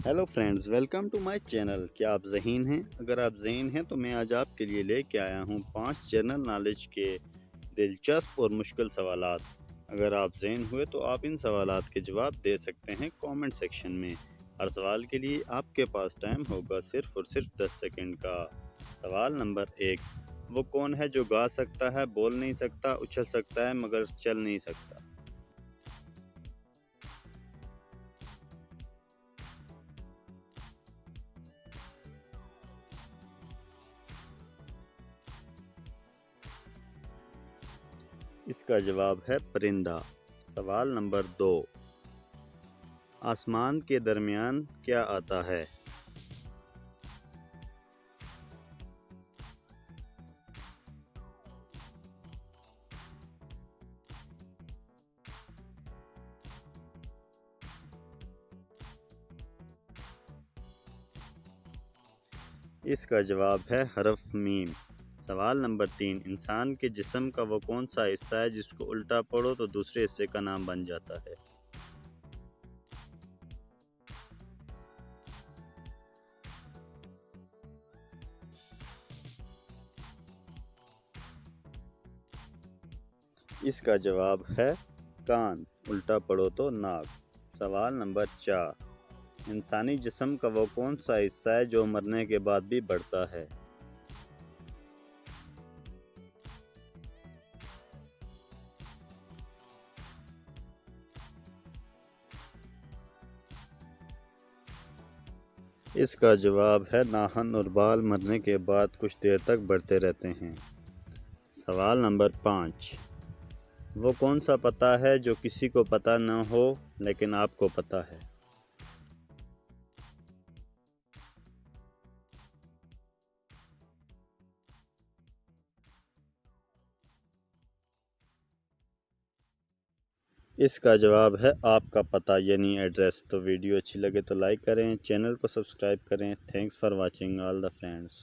Hello friends, welcome to my channel. क्या आप ज़हीन हैं? अगर आप ज़हीन हैं तो मैं आज आपके लिए लेके आया हूँ 5 जनरल नॉलेज के दिलचस्प और मुश्किल सवालात। अगर आप ज़हीन हुए तो आप इन सवालात के जवाब दे सकते हैं कमेंट सेक्शन में। हर सवाल के लिए आपके पास टाइम होगा सिर्फ़ और सिर्फ 10 सेकंड का। सवाल नंबर 1, वो कौन है जो गा सकता है, बोल नहीं सकता, उछल सकता है मगर चल नहीं सकता? इसका जवाब है परिंदा। सवाल नंबर 2, आसमान के दरमियान क्या आता है? इसका जवाब है हरफ मीम। सवाल नंबर 3, इंसान के जिस्म का वो कौन सा हिस्सा है जिसको उल्टा पढ़ो तो दूसरे हिस्से का नाम बन जाता है? इसका जवाब है कान, उल्टा पढ़ो तो नाक। सवाल नंबर 4, इंसानी जिस्म का वो कौन सा हिस्सा है जो मरने के बाद भी बढ़ता है? इसका जवाब है नाखून और बाल मरने के बाद कुछ देर तक बढ़ते रहते हैं। सवाल नंबर 5, वो कौन सा पता है जो किसी को पता न हो लेकिन आपको पता है? इसका जवाब है आपका पता यानी एड्रेस। तो वीडियो अच्छी लगे तो लाइक करें, चैनल को सब्सक्राइब करें। Thanks for watching all the friends.